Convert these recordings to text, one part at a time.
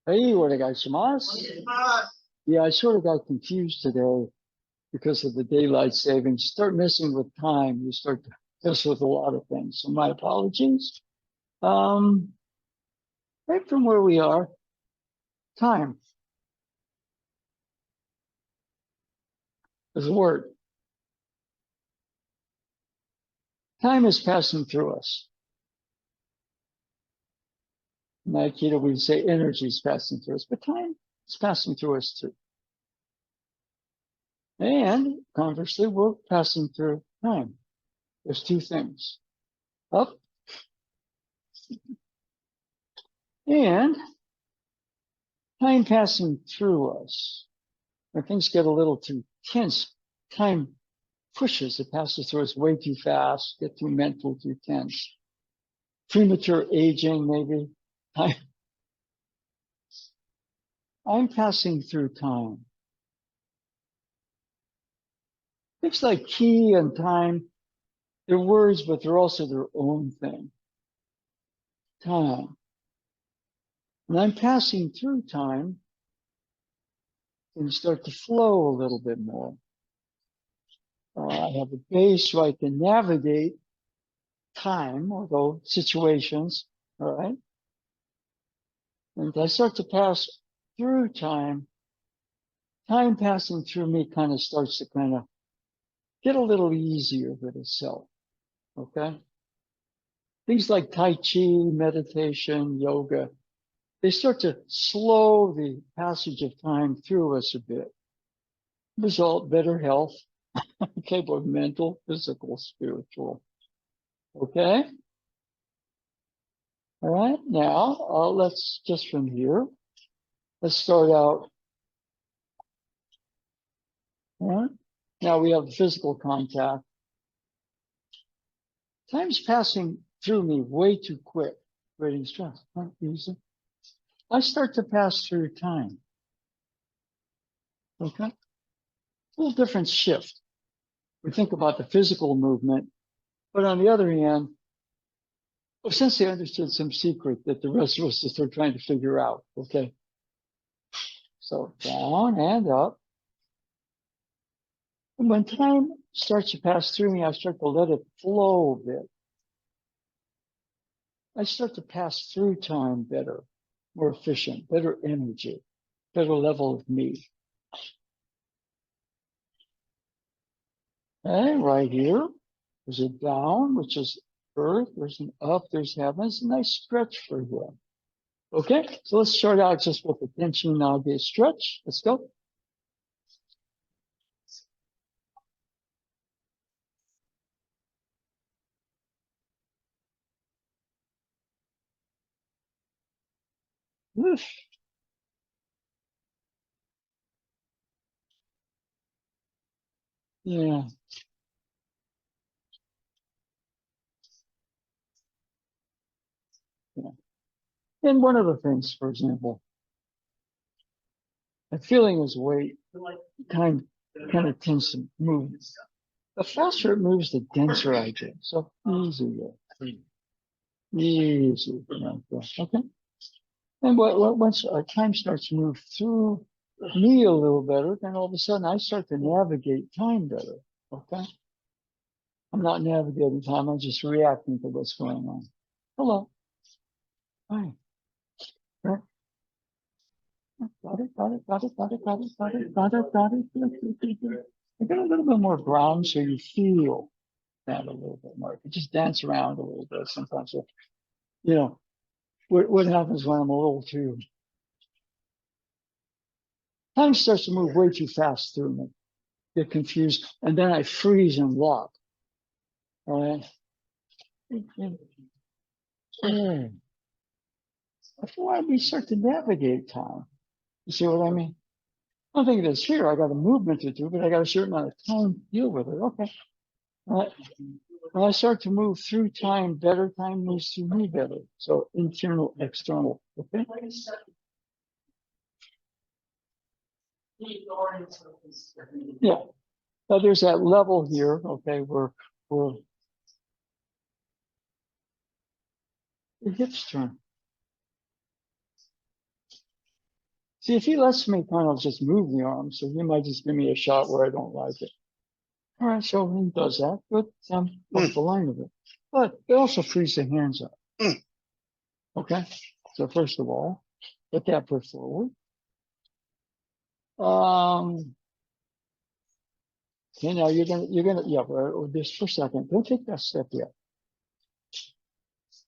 Hey, Wada guys, yeah, I sort of got confused today because of the daylight savings. Start messing with time, you start to mess with a lot of things. So my apologies. Um, right from where we are, time is a word. Time is passing through us. In Aikido, we say energy is passing through us, but time is passing through us too. And conversely, we're passing through time. There's two things, up and time passing through us. When things get a little too tense, time pushes, it passes through us way too fast, get too mental, too tense. Premature aging, maybe. I'm passing through time. Things like key and time, they're words, but they're also their own thing. Time. When I'm passing through time, things start to flow a little bit more. I have a base so I can navigate time, although situations, all right? And I start to pass through time. Time passing through me kind of starts to kind of get a little easier with itself, okay? Things like Tai Chi, meditation, yoga, they start to slow the passage of time through us a bit. Result, better health, okay, both mental, physical, spiritual, okay? All right, now let's just from here, let's start out. All right, now we have physical contact. Time's passing through me way too quick, creating stress. Easy. I start to pass through time. Okay, a little different shift. We think about the physical movement, but on the other hand, since they understood some secret that the rest of us are still trying to figure out. Okay, so down and up. And when time starts to pass through me, I start to let it flow a bit. I start to pass through time better, more efficient, better energy, better level of me. Okay, right here, there's a down, which is earth, there's an up, there's heaven. It's a nice stretch for you. Okay, so let's start out just with the tension now, be a stretch. Let's go. Oof. Yeah. Yeah. And one of the things, for example, a feeling is weight kind of tends to move. The faster it moves, the denser I get. So easy. Easy. Okay. And once time starts to move through me a little better, then all of a sudden I start to navigate time better. Okay. I'm not navigating time. I'm just reacting to what's going on. Hello. Hi. Right. Got it. I get a little bit more ground so you feel that a little bit more. You just dance around a little bit sometimes. So, you know, what happens when I'm a little too, time starts to move way too fast through me, get confused, and then I freeze and lock. All right. That's why we start to navigate time. You see what I mean? One thing that's here, I got a movement to do, but I got a certain amount of time to deal with it. Okay. When I start to move through time better, time moves through me better. So internal, external. Okay. Yeah. Now there's that level here, okay, where the hips turn. See, if he lets me kind of just move the arms, so he might just give me a shot where I don't like it. All right, so he does that. Good. I'm off the line of it. But it also frees the hands up. Okay. So first of all, put that foot forward. Okay, now you're gonna, yeah, but just for a second, don't take that step yet.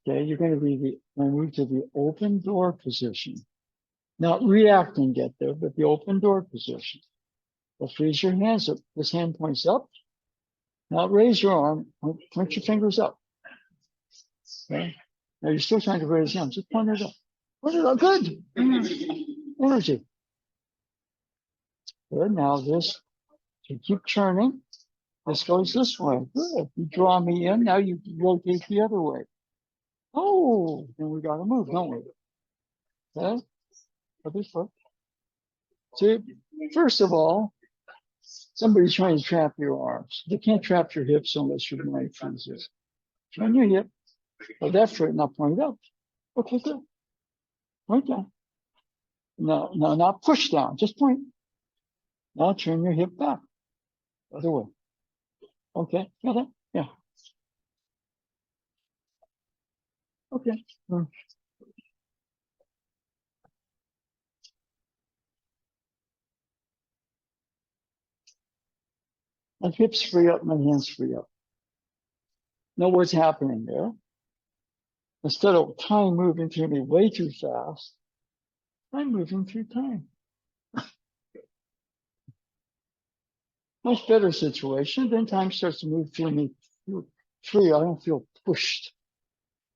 Okay, you're gonna move to the open door position. Not reacting yet there, but the open door position. Well, freeze your hands up. This hand points up. Now raise your arm, point your fingers up. Okay. Now you're still trying to raise your arms. Just point it up. Point it up. Good. Energy. Good. Now this, you keep churning. This goes this way. Good. You draw me in. Now you rotate the other way. Oh, then we got to move, don't we? Okay. Other foot. See, first of all, somebody's trying to trap your arms. They can't trap your hips unless your mind freezes. Turn your hip. Oh, that's right. Now point up. Okay, good. Point down. No, not push down. Just point. Now turn your hip back. Other way. Okay, got it? Yeah. Okay. My hips free up, my hands free up. Know what's happening there? Instead of time moving through me way too fast, I'm moving through time. Much better situation. Then time starts to move through me free. I don't feel pushed.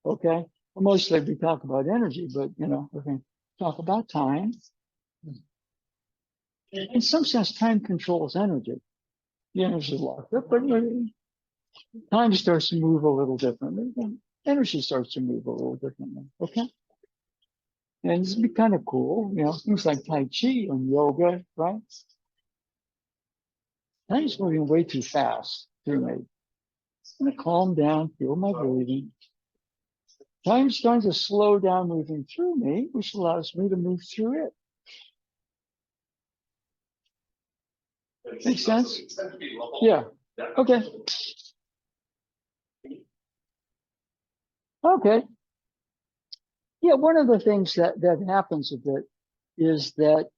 Okay. Well, mostly we talk about energy, but we're going to talk about time. In some sense, time controls energy. The energy is locked up, but time starts to move a little differently. And energy starts to move a little differently. Okay. And this would be kind of cool, things like Tai Chi and yoga, right? Time's moving way too fast through me. I'm going to calm down, feel my breathing. Time's starting to slow down moving through me, which allows me to move through it. Make sense? Yeah. Okay. Okay. Yeah, one of the things that happens a bit is that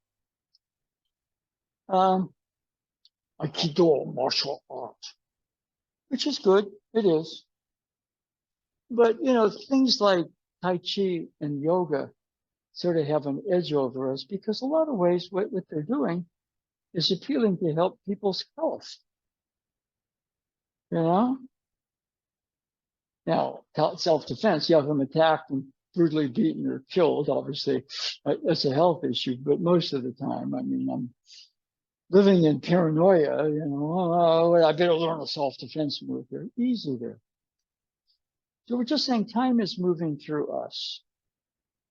Aikido, martial art, which is good. It is. But, things like Tai Chi and yoga sort of have an edge over us because a lot of ways what they're doing is appealing to help people's health. Now, self-defense, you have them attacked and brutally beaten or killed, obviously, that's a health issue. But most of the time, I mean, I'm living in paranoia, I better learn a self-defense move there. Easy there. So we're just saying time is moving through us.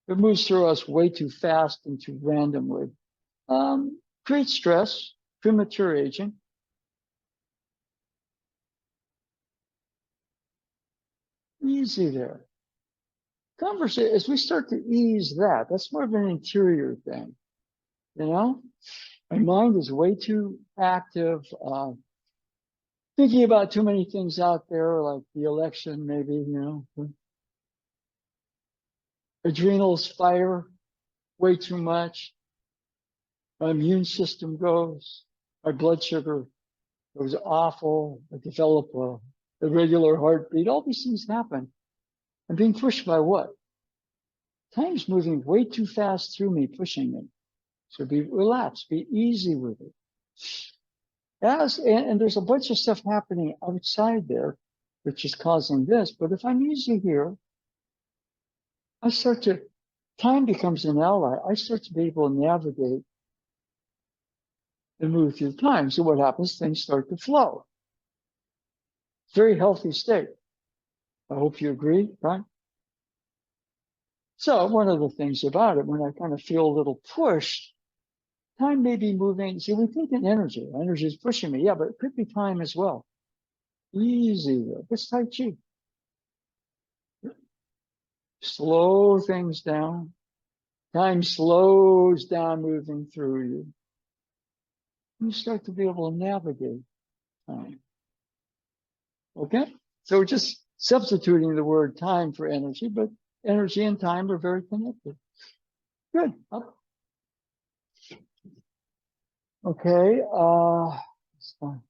It moves through us way too fast and too randomly. Creates stress, premature aging. Easy there. Conversation, as we start to ease that, that's more of an interior thing. My mind is way too active, thinking about too many things out there, like the election, maybe, adrenals fire way too much. My immune system goes, my blood sugar goes awful. I develop a irregular heartbeat. All these things happen. I'm being pushed by what? Time's moving way too fast through me, pushing me. So be relaxed, be easy with it. And there's a bunch of stuff happening outside there, which is causing this. But if I'm easy here, time becomes an ally. I start to be able to navigate and move through time. So what happens? Things start to flow. Very healthy state. I hope you agree, right? So one of the things about it, when I kind of feel a little push, time may be moving. See, we think in energy. Energy is pushing me. Yeah, but it could be time as well. Easy. It's Tai Chi. Slow things down. Time slows down moving through you. You start to be able to navigate time. Okay? So we're just substituting the word time for energy, but energy and time are very connected. Good. Okay. It's fine.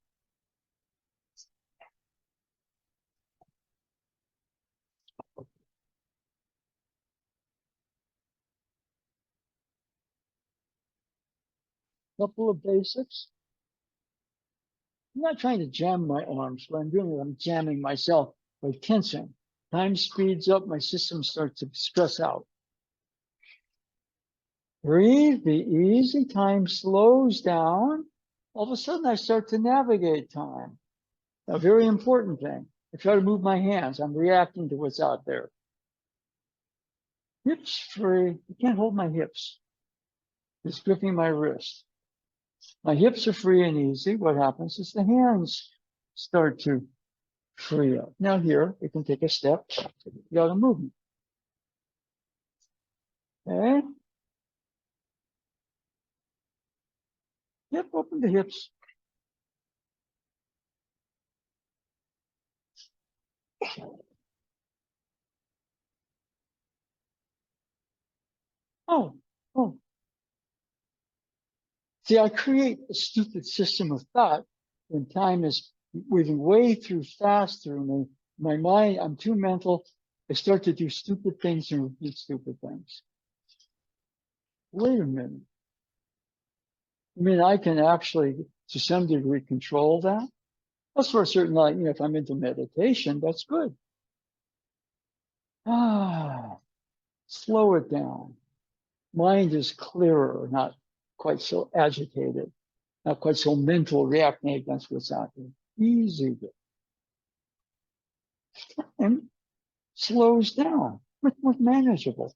Couple of basics. I'm not trying to jam my arms. What I'm doing is I'm jamming myself by tensing. Time speeds up, my system starts to stress out. Breathe, be easy. Time slows down. All of a sudden, I start to navigate time. A very important thing. I try to move my hands. I'm reacting to what's out there. Hips free. I can't hold my hips. It's gripping my wrist. My hips are free and easy. What happens is the hands start to free up. Now here, we can take a step. You got a movement. Okay. Yep, open the hips. Oh, oh. See, I create a stupid system of thought when time is moving way too fast through me. My mind, I'm too mental. I start to do stupid things and repeat stupid things. Wait a minute. I mean, I can actually, to some degree, control that. That's for a certain, like, if I'm into meditation, that's good. Slow it down. Mind is clearer, not quite so agitated, not quite so mental, reacting against what's out there. Easy. And slows down, much more manageable.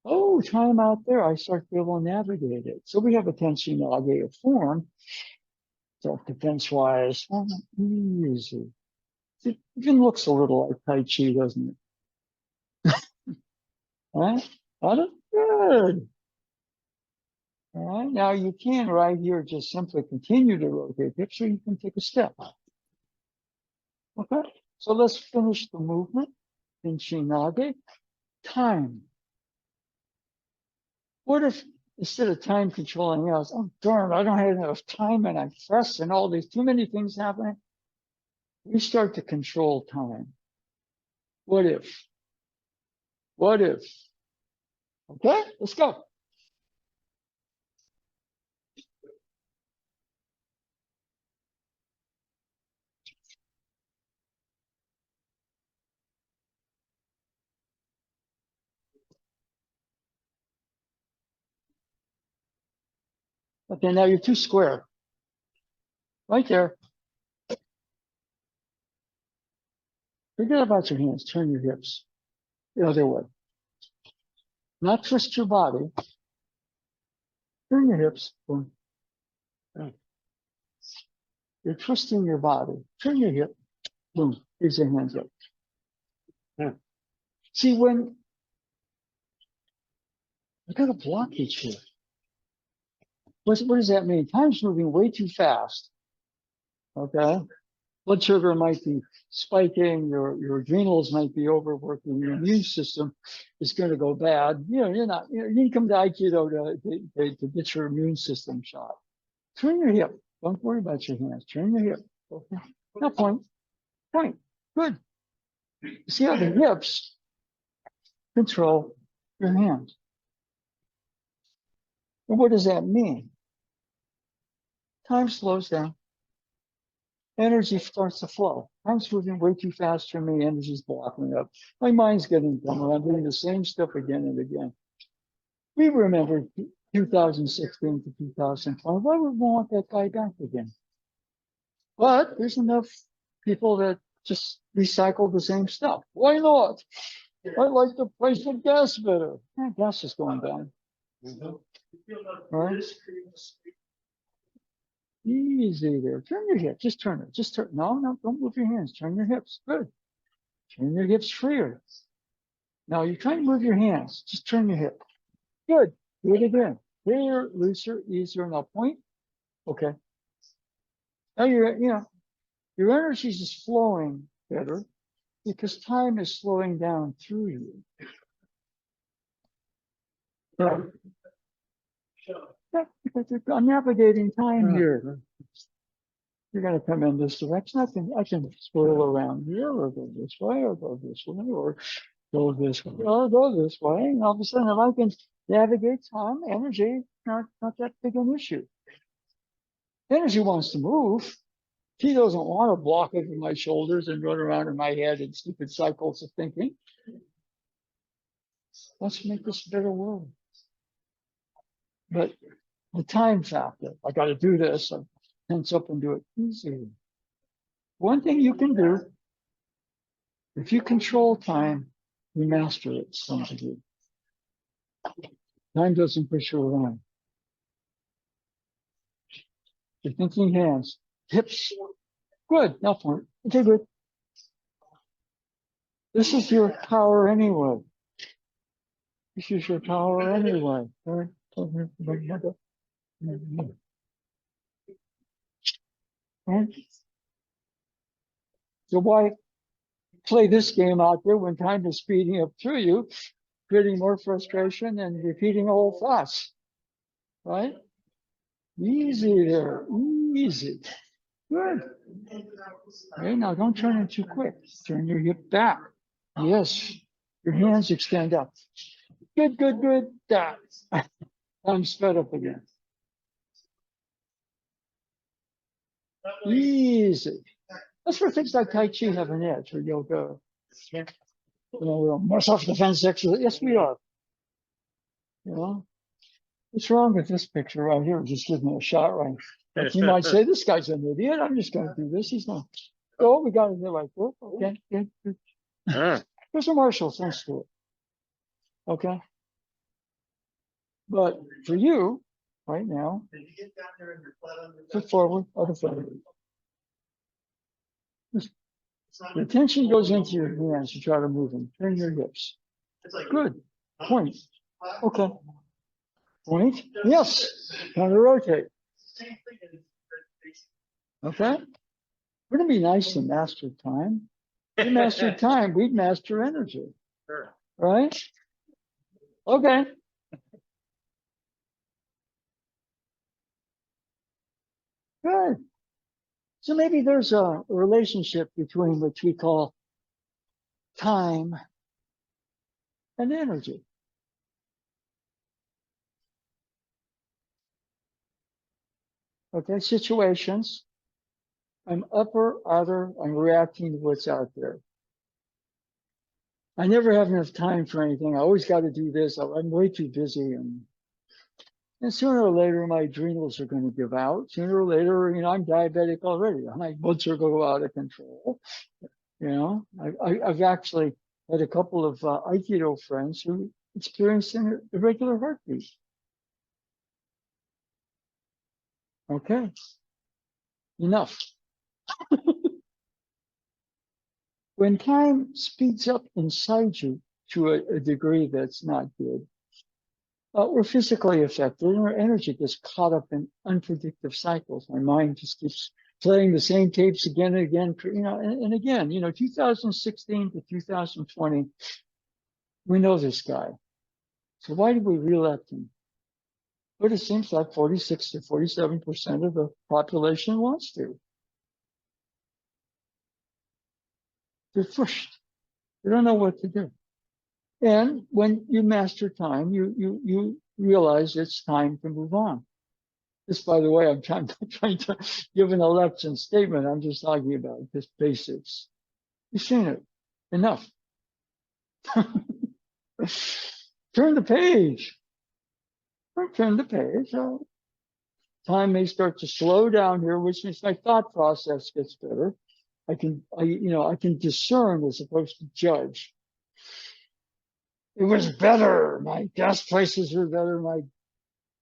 Oh, time out there, I start to be able to navigate it. So we have a tension form, self-defense wise, easy. It even looks a little like Tai Chi, doesn't it? All right? Good. All right, now you can right here just simply continue to rotate hips, or you can take a step. Okay, so let's finish the movement in Shinage. Time. What if instead of time controlling us, oh darn, I don't have enough time and I'm stressed and all these too many things happening. We start to control time. What if? What if? Okay, let's go. Okay, now you're too square. Right there. Forget about your hands. Turn your hips the other way. Not twist your body. Turn your hips. Boom. You're twisting your body. Turn your hip. Boom. Raise your hands up. Yeah. See, when I got a blockage here. What does that mean? Time's moving way too fast. Okay. Blood sugar might be spiking, your adrenals might be overworking, your immune system is going to go bad. You're not, you didn't come to Aikido to get your immune system shot. Turn your hip. Don't worry about your hands. Turn your hip. Okay. Now point. Point. Good. See how the hips control your hands. And what does that mean? Time slows down. Energy starts to flow. Time's moving way too fast for me. Energy's blocking up. My mind's getting dumber. I'm doing the same stuff again and again. We remember 2016 to 2020. Why would we want that guy back again? But there's enough people that just recycle the same stuff. Why not? I like the price of gas better. Gas is going down. Right? Easy there. Turn your hip. Just turn it. Just turn. No, no, don't move your hands. Turn your hips. Good. Turn your hips freer. Now you're trying to move your hands. Just turn your hip. Good. Do it again. Freer, looser, easier. Now point. Okay. Now your energy is just flowing better because time is slowing down through you. Yeah. Yeah, because I'm navigating time here. You're going to come in this direction. I can swirl around here, or go this way, or go this way, or go this way, or go this way. And all of a sudden, if I can navigate time, energy, not that big an issue. Energy wants to move. He doesn't want to block over my shoulders and run around in my head in stupid cycles of thinking. Let's make this a better world. But the time factor, I got to do this. I tense up and do it easy. One thing you can do, if you control time, you master it, some of you. Time doesn't push you around. You're thinking hands, hips. Good, now point. Okay, good. This is your power anyway. This is your power anyway. So why play this game out there when time is speeding up through you, creating more frustration and repeating old thoughts, right? Easy there, easy. Good. Okay, now don't turn it too quick. Turn your hip back. Yes. Your hands extend up. Good, good, good. That. I'm sped up again. Easy. That's where things like Tai Chi have an edge, or yoga. You know, more self-defense exercise. Yes, we are. You know, what's wrong with this picture right here? Just give me a shot, right? Like you might say, this guy's an idiot. I'm just going to do this. He's not. Oh, we got it there right there. Okay, good, good. There's a martial sense to it. Okay. But for you, right now, foot forward, other foot. The tension goes into your hands to try to move them. Turn your hips. Good. Point. Okay. Point. Yes. Kind of rotate. Okay. Wouldn't it be nice to master time? If we master time, we'd master energy. Sure. Right? Okay. Good. So maybe there's a relationship between what we call time and energy. Okay, situations. I'm upper, outer, I'm reacting to what's out there. I never have enough time for anything. I always got to do this. I'm way too busy. And sooner or later, my adrenals are going to give out. Sooner or later, I'm diabetic already. My blood sugar go out of control. I've actually had a couple of Aikido friends who experienced an irregular heartbeat. Okay, enough. When time speeds up inside you to a degree that's not good, we're physically affected and our energy gets caught up in unpredictable cycles. My mind just keeps playing the same tapes again and again, and again, 2016 to 2020, we know this guy. So why did we re-elect him? But it seems like 46 to 47% of the population wants to. They're pushed. They don't know what to do. And when you master time, you realize it's time to move on. This, by the way, I'm trying to give an election statement. I'm just talking about just basics. You've seen it. Enough. Turn the page. I turn the page. Time may start to slow down here, which means my thought process gets better. I can discern as opposed to judge. It was better. My gas prices were better.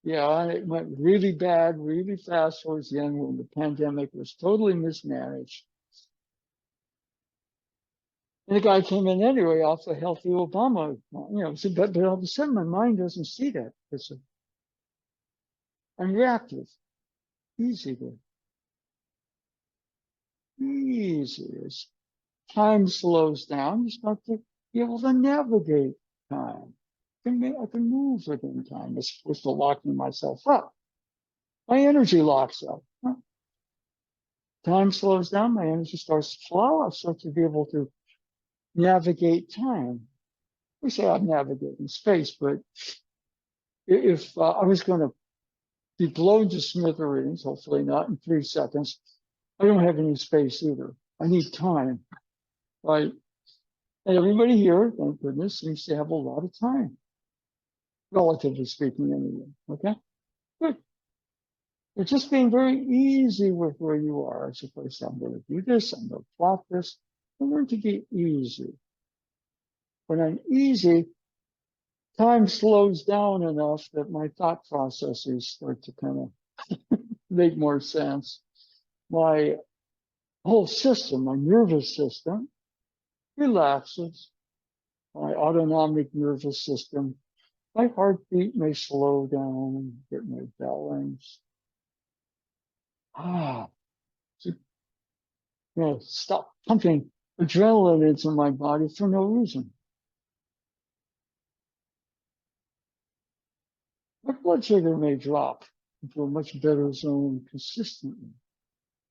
And it went really bad, really fast towards the end when the pandemic was totally mismanaged. And the guy came in anyway off a healthy Obama, so, but all of a sudden my mind doesn't see that. I'm reactive. Easy. As time slows down, you start to be able to navigate time. I can move within time as opposed to locking myself up. My energy locks up. Time slows down, my energy starts to flow. I start to be able to navigate time. We say I'm navigating space, but if I was going to be blown to smithereens, hopefully not in 3 seconds, I don't have any space either. I need time, right? And everybody here, thank goodness, seems to have a lot of time, relatively speaking, anyway. Okay, good. It's just being very easy with where you are. As opposed to I'm going to do this, I'm going to plot this. I learn to be easy. When I'm easy, time slows down enough that my thought processes start to kind of make more sense. My whole system, my nervous system, relaxes. My autonomic nervous system, my heartbeat may slow down, get my balance. Stop pumping adrenaline into my body for no reason. My blood sugar may drop into a much better zone consistently.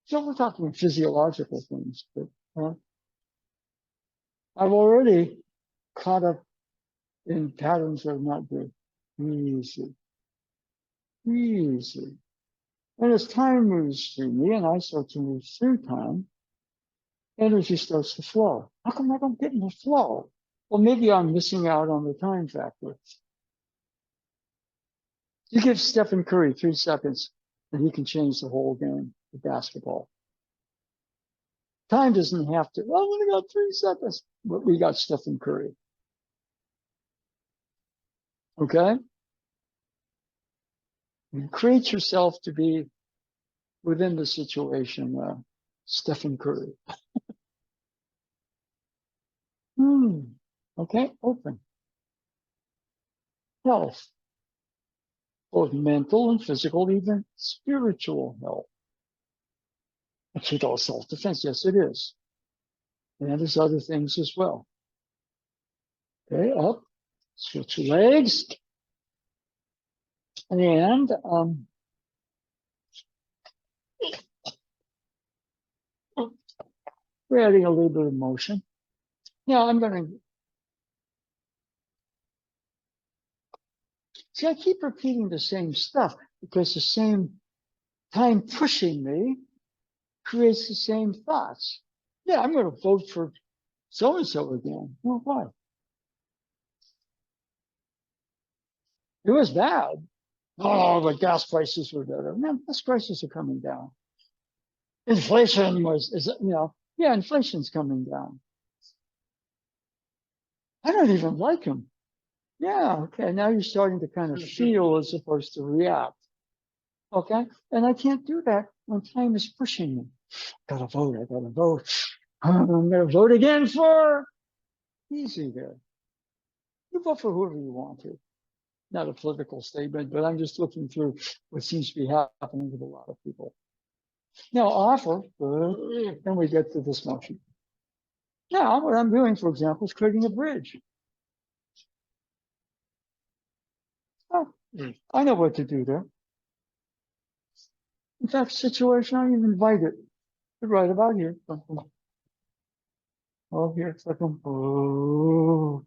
So we're talking physiological things, but I've already caught up in patterns that are not good. Easy. And as time moves through me and I start to move through time, energy starts to flow. How come I don't get in the flow? Well, maybe I'm missing out on the time factor. You give Stephen Curry 3 seconds and he can change the whole game of basketball. Time doesn't have to, well, we got 3 seconds, but we got Stephen Curry. Okay? You create yourself to be within the situation, Stephen Curry. Okay, open. Health, both mental and physical, even spiritual health. It's all self-defense. Yes, it is. And there's other things as well. Okay, up, switch legs. And we're adding a little bit of motion. Now I'm going to, see, I keep repeating the same stuff because the same time pushing me creates the same thoughts. Yeah, I'm going to vote for so-and-so again. Well, why? It was bad. Oh, but gas prices were better. Man, gas prices are coming down. Inflation inflation's coming down. I don't even like him. Yeah, okay, now you're starting to kind of feel as opposed to react. Okay, and I can't do that when time is pushing me. I gotta vote. I'm gonna vote again for, easy there. You vote for whoever you want to. Not a political statement, but I'm just looking through what seems to be happening with a lot of people. Now, offer, then we get to this motion. Now, what I'm doing, for example, is creating a bridge. Oh, I know what to do there. In fact, situation, I even invite it to right about here. Oh, here, second. Oh,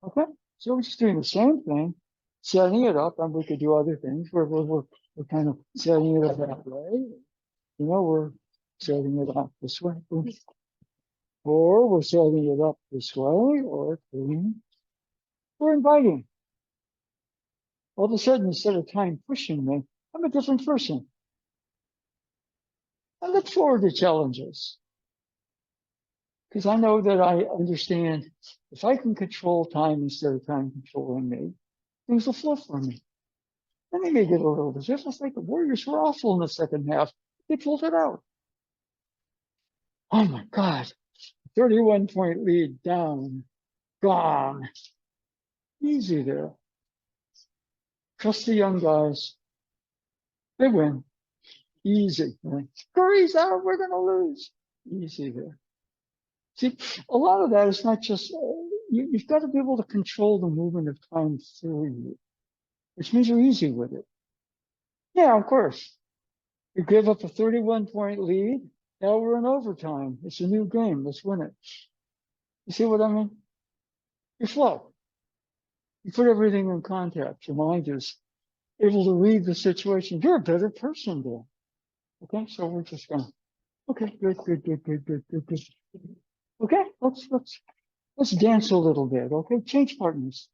okay. So we're just doing the same thing, setting it up, and we could do other things. We're kind of setting it up that way. We're setting it up this way. Or we're setting it up this way, or we're inviting. All of a sudden, instead of time pushing me, I'm a different person. I look forward to challenges because I know that I understand if I can control time instead of time controlling me, things will flow for me. And they may get a little bit. Just like the Warriors were awful in the second half. They pulled it out. Oh my God. 31-point lead down. Gone. Easy there. Trust the young guys. They win. Easy. Curry's out. We're going to lose. Easy there. See, a lot of that is not just, you've got to be able to control the movement of time through you, which means you're easy with it. Yeah, of course. You give up a 31-point lead. Now we're in overtime. It's a new game. Let's win it. You see what I mean? You flow. You put everything in context. Your mind is able to read the situation. You're a better person there. Okay, so we're just gonna. Okay, good. Okay, let's dance a little bit. Okay, change partners.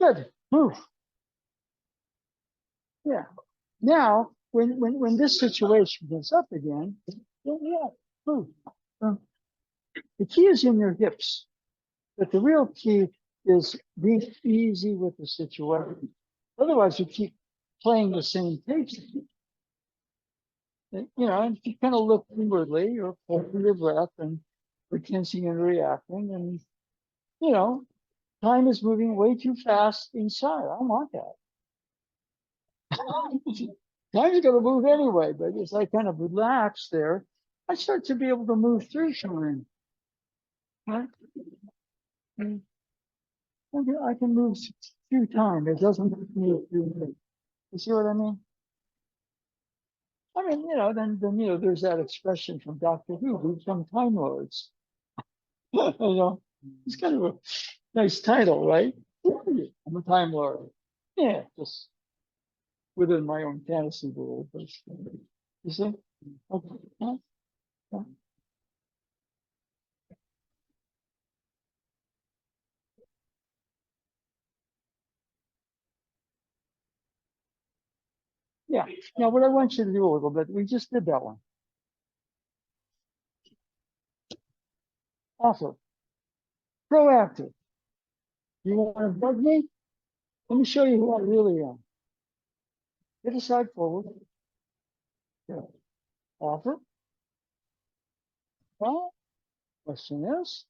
Good. Move. Yeah. Now, when this situation gets up again, yeah, move. The key is in your hips, but the real key is being easy with the situation. Otherwise, you keep playing the same pace. You know, and you kind of look inwardly or holding your breath and tensing and reacting. And, you know, time is moving way too fast inside. I don't want that. Time's going to move anyway, but as I kind of relax there, I start to be able to move through time. Right? And I can move through time. It doesn't move through me. You see what I mean? I mean, you know, then you know, there's that expression from Doctor Who, we become Time Lords. You know, it's kind of a nice title, right? I'm a Time Lord. Yeah, just within my own fantasy world. But, you see? Okay. Yeah. Now, what I want you to do a little bit, we just did that one. Offer. Proactive. You want to bug me? Let me show you who I really am. Get aside forward. Yeah. Offer. Well, question is,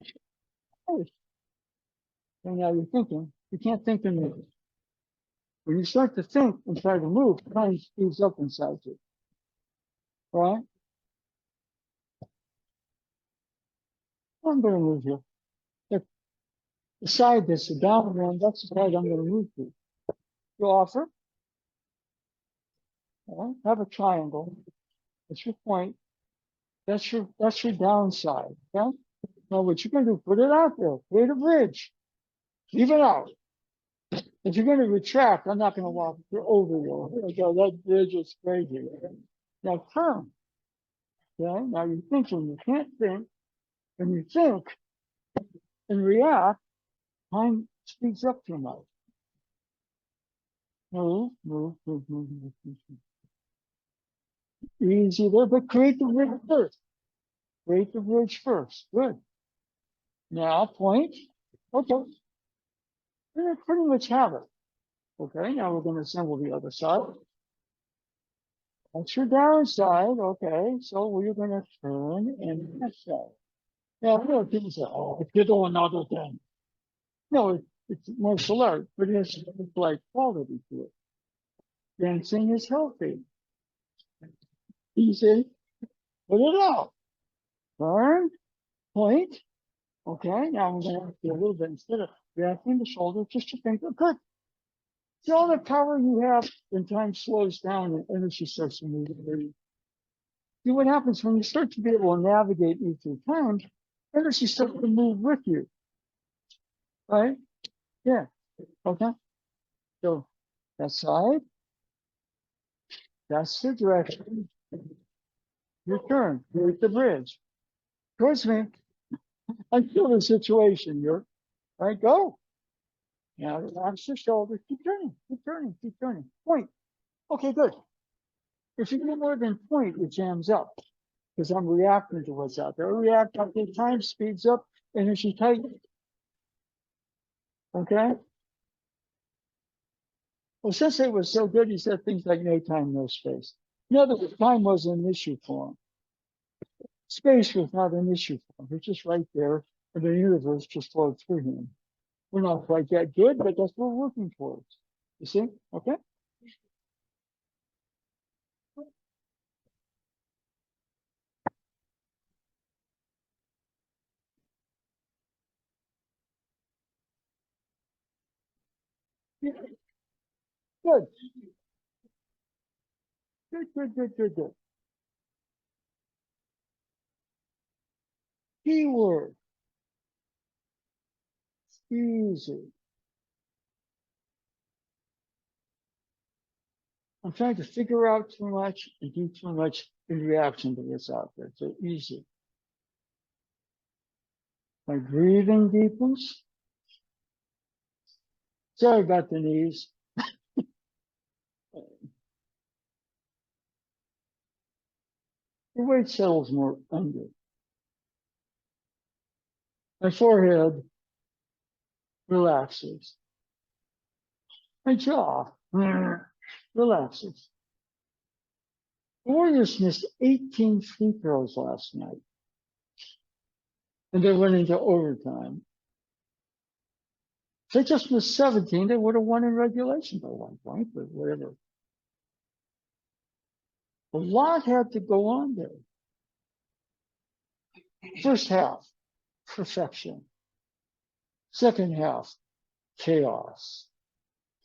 hey, and now you're thinking. You can't think and move. When you start to think and try to move, time speeds up inside you. Right? I'm going to move here. If the side that's the down one, that's the side I'm going to move to. You offer. Right? Have a triangle. That's your point. That's your downside. Okay? Now what you're going to do, put it out there. Create a bridge. Leave it out. If you're going to retract, I'm not going to walk over you. Okay, that bridge is crazy. Now turn. Okay? Now you're thinking. You can't think. When you think and react, time speeds up too much. Move. Easy there, but create the bridge first. Create the bridge first. Good. Now point. Okay. We pretty much have it. Okay, now we're going to assemble the other side. That's your downside. Okay, so we're going to turn and that side. Now, a lot of people say, oh, if you do another thing. No, it's martial art, but it has like quality to it. Dancing is healthy. Easy. Put it out. Turn, point. Okay, now I'm going to do a little bit instead of reacting the shoulder, just your finger. Good. See all the power you have when time slows down and energy starts to move. See what happens when you start to be able to navigate you through time, energy starts to move with you, right? Yeah. Okay. So that side, that's the direction. Your turn. Here's the bridge. Towards me. I feel the situation. You're right. Go. Now relax your shoulders. Keep turning. Keep turning. Keep turning. Point. Okay, good. If you do more than point, it jams up because I'm reacting to what's out there. I react until time speeds up, energy tightens. Okay. Well, since it was so good, he said things like no time, no space. In other words, time wasn't an issue for him. Space was not an issue for him. It's just right there, and the universe just flowed through him. We're not quite that good, but that's what we're working towards. You see? Okay? Yeah. Good. Good, good, good, good, good. Keyword. Easy. I'm trying to figure out too much and do too much in reaction to what's out there. So easy. My breathing deepens. Sorry about the knees. The weight settles more under. My forehead relaxes. My jaw relaxes. The Warriors missed 18 free throws last night, and they went into overtime. If they just missed 17, they would have won in regulation by 1 point, but whatever. A lot had to go on there. First half, perfection. Second half, chaos.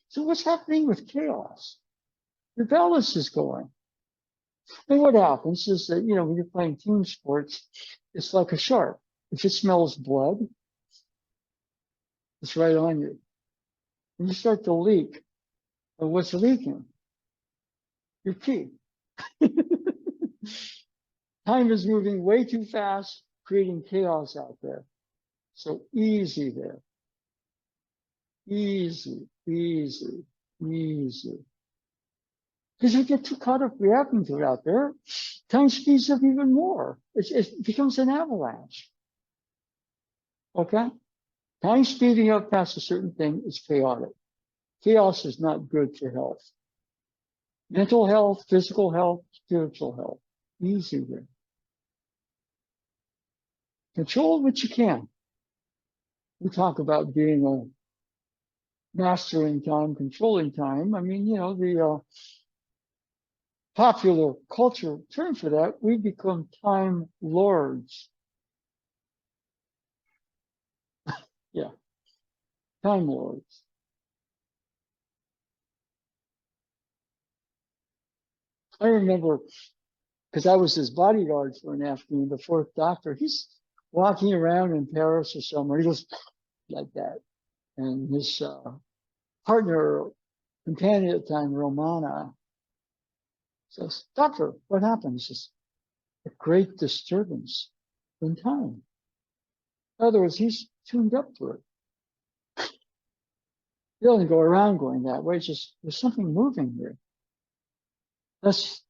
So what's happening with chaos? The balance is going. And what happens is that, when you're playing team sports, it's like a shark. If it smells blood, it's right on you. And you start to leak. But what's leaking? Your pee. Time is moving way too fast, creating chaos out there. So easy there. Easy, easy, easy. Because you get too caught up reacting to it out there, time speeds up even more. It becomes an avalanche. Okay? Time speeding up past a certain thing is chaotic. Chaos is not good for health. Mental health, physical health, spiritual health. Easy there. Control what you can. We talk about being a mastering time, controlling time. I mean, the popular culture term for that, we become time lords. Yeah, time lords. I remember because I was his bodyguard for an afternoon, the fourth doctor. He's walking around in Paris or somewhere. He goes like that. And his partner, companion at the time, Romana, says, Doctor, what happened? He says, a great disturbance in time. In other words, he's tuned up for it. He doesn't go around going that way. It's just there's something moving here. That's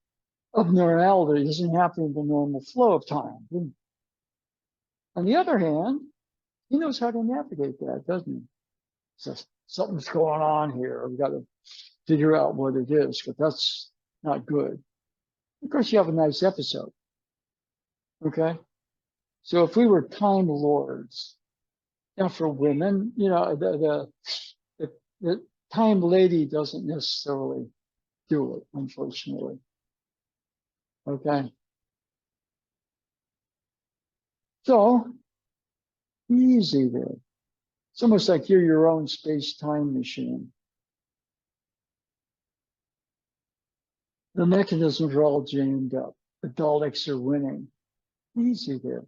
abnormality. It doesn't happen in the normal flow of time. On the other hand, he knows how to navigate that, doesn't he? Says something's going on here. We've got to figure out what it is, but that's not good. Of course, you have a nice episode. Okay. So if we were time lords, now for women, the time lady doesn't necessarily do it, unfortunately. Okay. So easy there. It's almost like you're your own space-time machine. The mechanisms are all jammed up. The Daleks are winning. Easy there.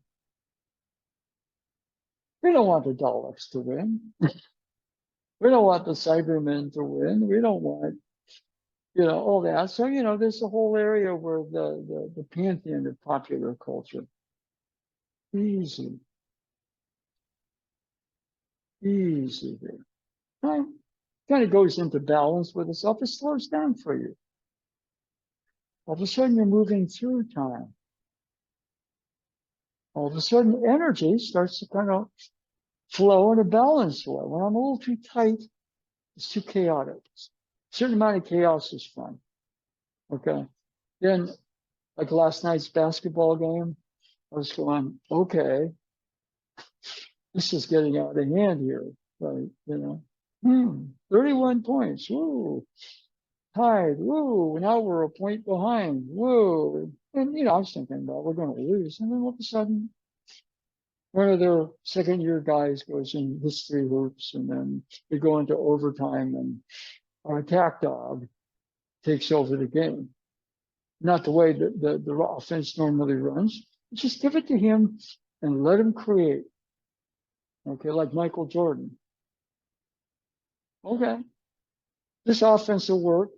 We don't want the Daleks to win. We don't want the Cybermen to win. We don't want, all that. So, there's a whole area where the pantheon of popular culture. Easy. Easy there. Right? Kind of goes into balance with itself. It slows down for you. All of a sudden, you're moving through time. All of a sudden, energy starts to kind of flow in a balanced way. When I'm a little too tight, it's too chaotic. A certain amount of chaos is fun. Okay. Then, like last night's basketball game, I was going, okay, this is getting out of hand here. Right. 31 points. Woo. Tied. Woo. Now we're a point behind. Woo. And, I was thinking, well, we're going to lose. And then all of a sudden, one of their second-year guys goes in history hoops, and then they go into overtime, and our attack dog takes over the game. Not the way that the offense normally runs. Just give it to him and let him create. Okay, like Michael Jordan. Okay, this offense will work,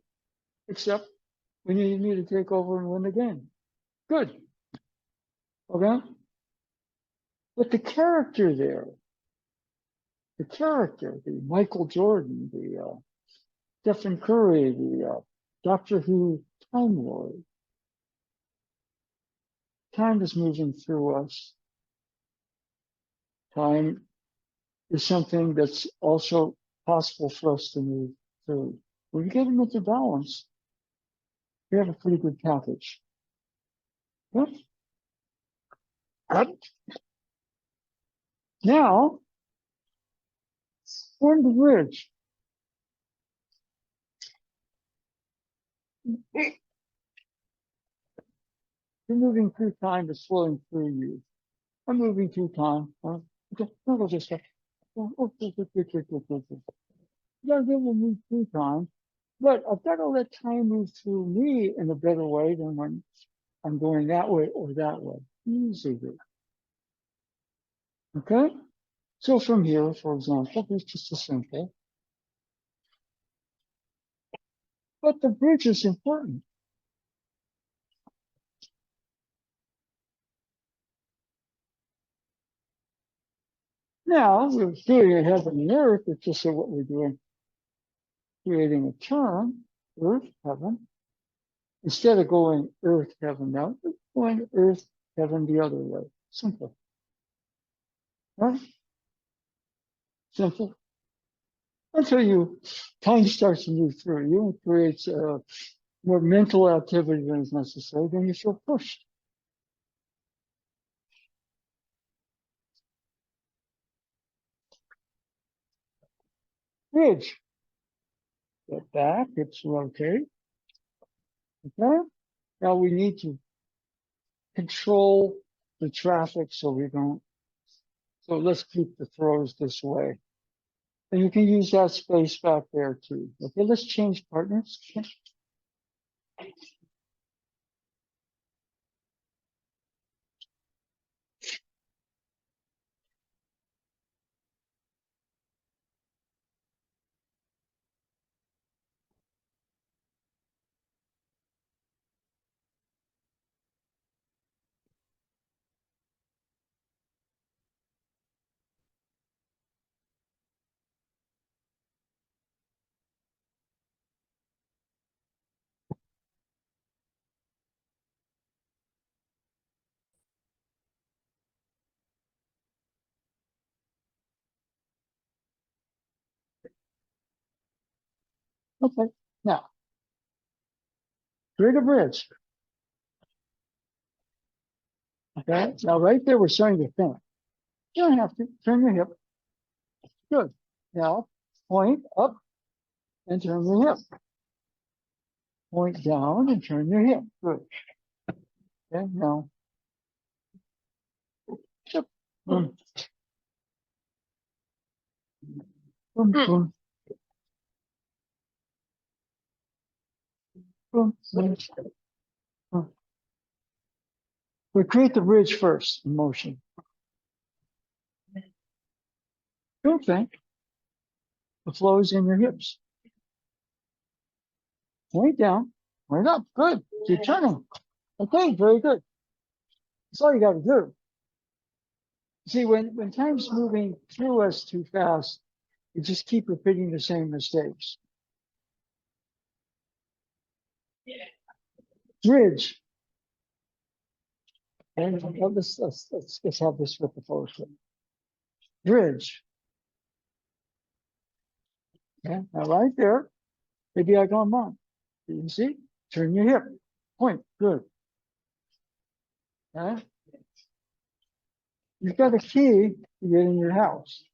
except we need me to take over and win the game. Good. Okay? But the character there, the Michael Jordan, the Stephen Curry, the Doctor Who Time Lord, time is moving through us. Time is something that's also possible for us to move through. When we get them into balance, we have a pretty good package. Yep. Now, on the bridge. You're moving through time, it's flowing through you. I'm moving through time. Okay, I'll go this way. Yeah, they will move through time, but I've got to let time move through me in a better way than when I'm going that way or that way. Easy. Okay? So from here, for example, it's just a simple. But the bridge is important. Now, we're creating heaven and earth. It's just what we're doing. Creating a term, earth, heaven. Instead of going earth, heaven, now, we're going earth, heaven the other way. Simple. Right? Simple. Until time starts to move through you and creates more mental activity than is necessary, then you feel pushed. Bridge. Get back, it's rotate. Okay? Now we need to control the traffic so we don't. So let's keep the throws this way. And you can use that space back there too. Okay, let's change partners. Okay, now, create a bridge. Okay, now right there, we're starting to think. You don't have to turn your hip. Good. Now, point up and turn your hip. Point down and turn your hip. Good. Okay, now. Boom, boom. Boom, boom. Boom. We create the bridge first in motion. Don't think. The flow is in your hips. Point down, point up. Good. Keep turning. Okay, very good. That's all you got to do. See, when time's moving through us too fast, you just keep repeating the same mistakes. Bridge. And let's have this with the photo. Bridge. Okay, now right there, maybe I go wrong. You see? Turn your hip. Point. Good. Okay. You've got a key to get in your house.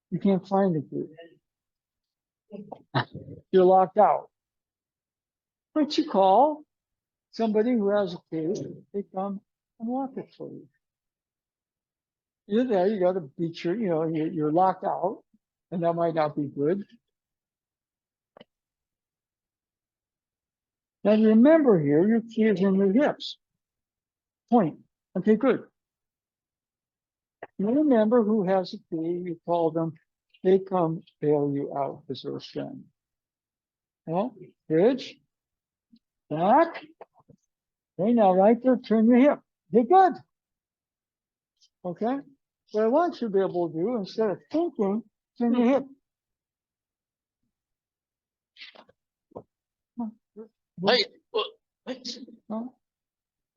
You can't find the key. You're locked out. But you call somebody who has a key, they come and lock it for you. You're there, you got to beat your, you're locked out, and that might not be good. Now remember here, your key is in your hips. Point. Okay, good. You remember who has a key, you call them, they come bail you out as their friend. Well, bridge, back. Okay, now right there, turn your hip. You're good. Okay? What I want you to be able to do, instead of thinking, turn your hip. Hey,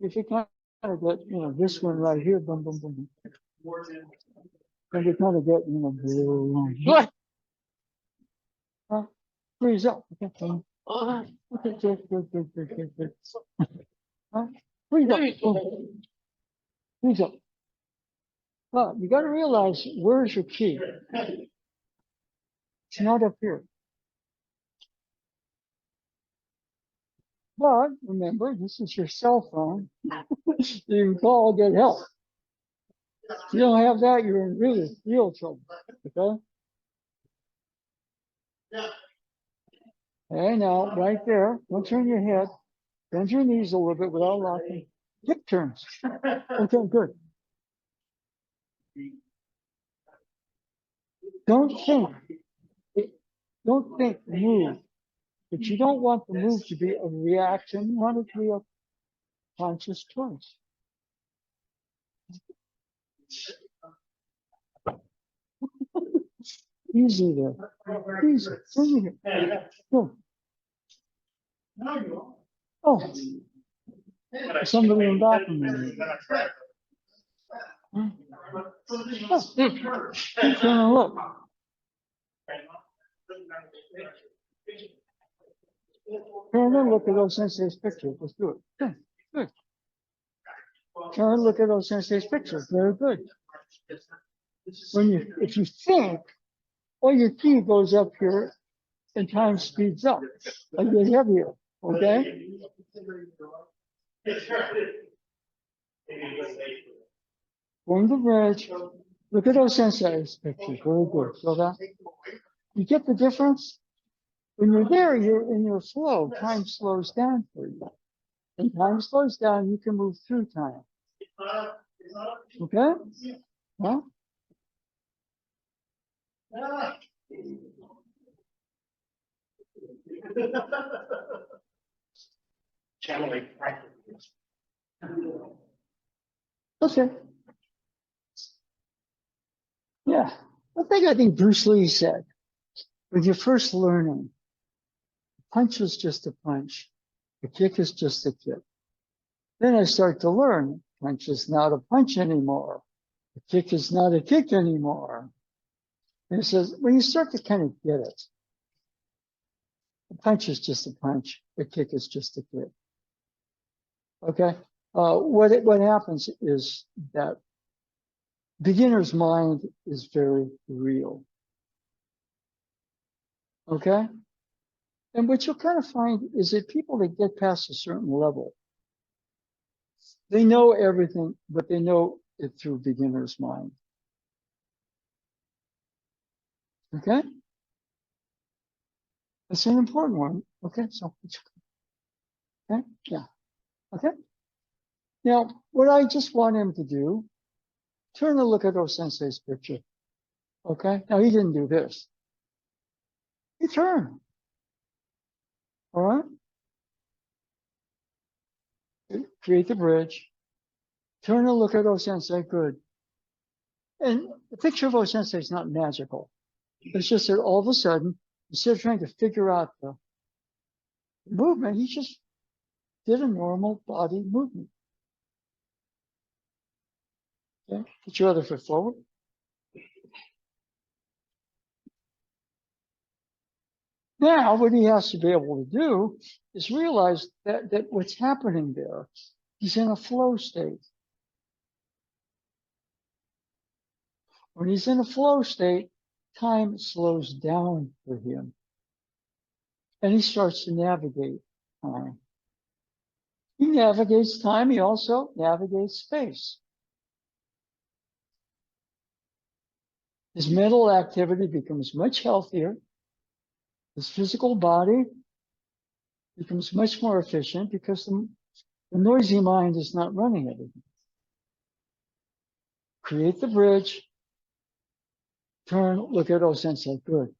If you kind of get, this one right here, boom, boom, boom. And you kind of get, what? Freeze up. Okay, okay, good. Freeze up. Freeze up. Well, you got to realize, where's your key? It's not up here. But remember, this is your cell phone. You can call, get help. If you don't have that, you're in real trouble. Okay? Okay, now, right there, don't turn your head. Bend your knees a little bit without locking. Hip turns. Okay, good. Don't think. Don't think, move. But you don't want the move to be a reaction. You want it to be a conscious choice. Easy there. Easy. Good. Oh, somebody in the back of me. Oh, keep turning and look. Turn and look at those sensei's pictures. Let's do it. Good. Good. Turn and look at those sensei's pictures. Very good. If you think, all your key goes up here and time speeds up. I get heavier. Okay? Going to bridge. Look at those sensei's pictures. Very good. So that you get the difference? When you're there, you're in your flow. Time slows down for you. When time slows down, you can move through time. Okay? Huh? Channeling. Okay. Yeah. I think Bruce Lee said, when you're first learning, punch is just a punch. The kick is just a kick. Then I start to learn, punch is not a punch anymore. The kick is not a kick anymore. And it says, when you start to kind of get it, the punch is just a punch. The kick is just a kick. Okay. What happens is that beginner's mind is very real. Okay. And what you'll kind of find is that people that get past a certain level, they know everything, but they know it through beginner's mind. Okay. It's an important one. Okay, so okay, yeah. Okay. Now, what I just want him to do, turn and look at O-sensei's picture. Okay. Now he didn't do this. He turned. All right. Create the bridge. Turn and look at O-sensei. Good. And the picture of O-sensei is not magical. It's just that all of a sudden, instead of trying to figure out the movement, he just did a normal body movement. Okay. Put your other foot forward. Now, what he has to be able to do is realize that what's happening there, he's in a flow state. When he's in a flow state, time slows down for him. And he starts to navigate time. He navigates time, he also navigates space. His mental activity becomes much healthier. His physical body becomes much more efficient because the noisy mind is not running everything. Create the bridge, turn, look at O-sensei. Good.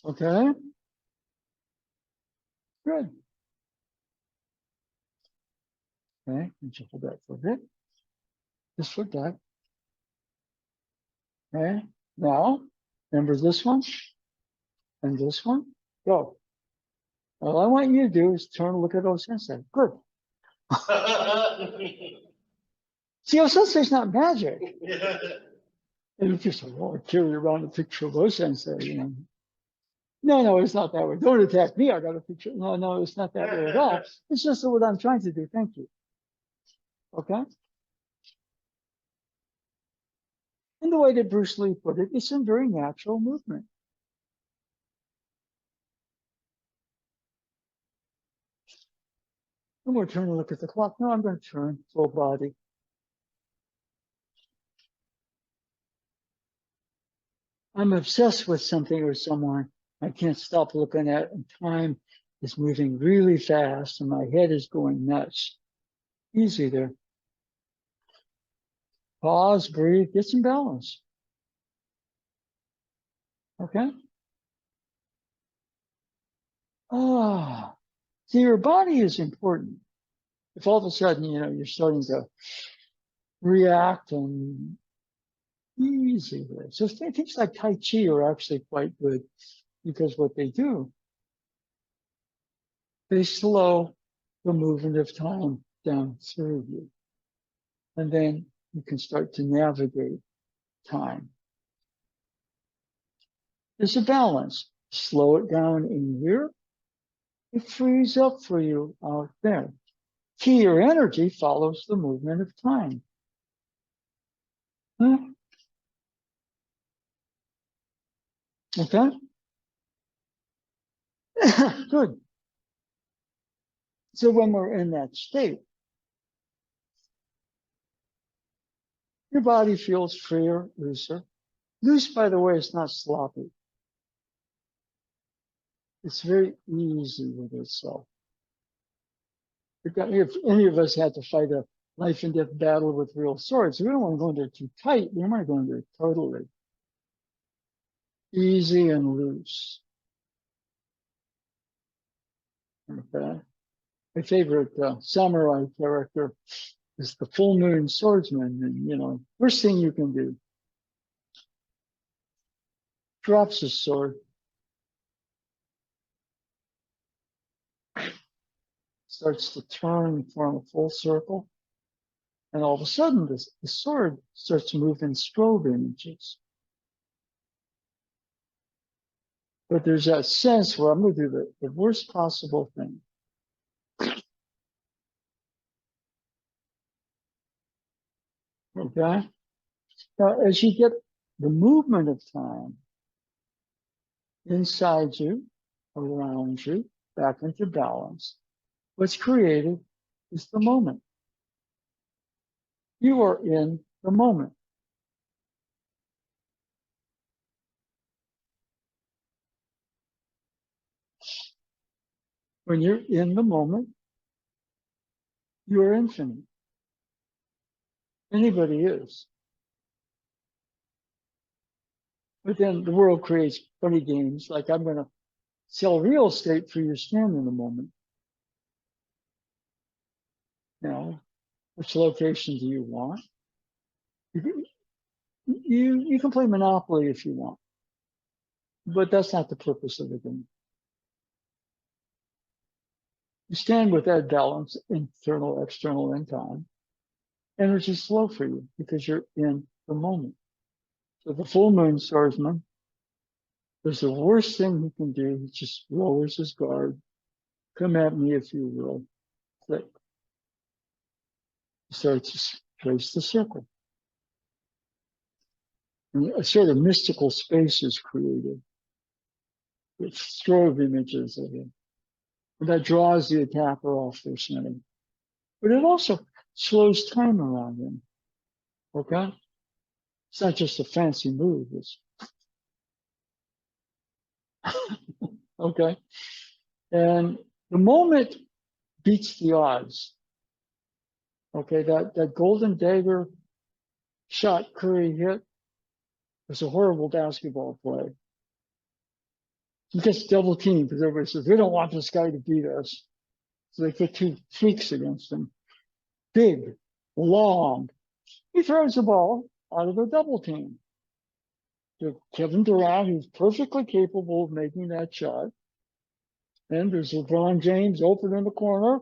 Okay? Good. Okay, and shuffle that for a bit. This foot back. Okay, now, remember this one and this one? Go. All I want you to do is turn and look at O-sensei. Good. See, O-sensei's not magic. And if you say, well, I carry around a picture of O-sensei, you know. No, it's not that way. Don't attack me. I got a picture. No, it's not that way at all. It's just what I'm trying to do. Thank you. Okay? And the way that Bruce Lee put it, it's a very natural movement. And we're turning to look at the clock. No, I'm going to turn full body. I'm obsessed with something or someone I can't stop looking at, and time is moving really fast, and my head is going nuts. Easy there. Pause, breathe, get some balance. Okay? Ah, see, your body is important. If all of a sudden, you know, you're starting to react and easy there. So things like Tai Chi are actually quite good because what they do, they slow the movement of time down through you. And then you can start to navigate time. There's a balance. Slow it down in here. It frees up for you out there. Ki or energy follows the movement of time. Huh? Okay? Good. So when we're in that state, your body feels freer, looser. Loose, by the way, is not sloppy. It's very easy with itself. If any of us had to fight a life and death battle with real swords, we don't want to go in there too tight. We want to go in there totally easy and loose. Okay. My favorite samurai character is the full moon swordsman. And, you know, first thing you can do, drops his sword, starts to turn, form a full circle. And all of a sudden, the sword starts to move in strobe images. But there's that sense where I'm going to do the worst possible thing. Okay? Now, as you get the movement of time inside you, around you, back into balance, what's created is the moment. You are in the moment. When you're in the moment, you're infinite. Anybody is. But then the world creates funny games, like I'm going to sell real estate for your stand in a moment. You know, which location do you want? You can play Monopoly if you want, but that's not the purpose of the game. You stand with that balance, internal, external, and time. Energy's flow for you because you're in the moment. So the full moon swordsman is the worst thing he can do. He just lowers his guard. Come at me if you will. Click. He starts to trace the circle. And a sort of mystical space is created with strobe images of him. And that draws the attacker off their center. But it also slows time around him. Okay? It's not just a fancy move. It's okay. And the moment beats the odds. Okay, that golden dagger shot Curry hit was a horrible basketball play. He gets double teamed because everybody says, we don't want this guy to beat us. So they put two freaks against him. Big, long. He throws the ball out of the double team to Kevin Durant, who's perfectly capable of making that shot. And there's LeBron James open in the corner.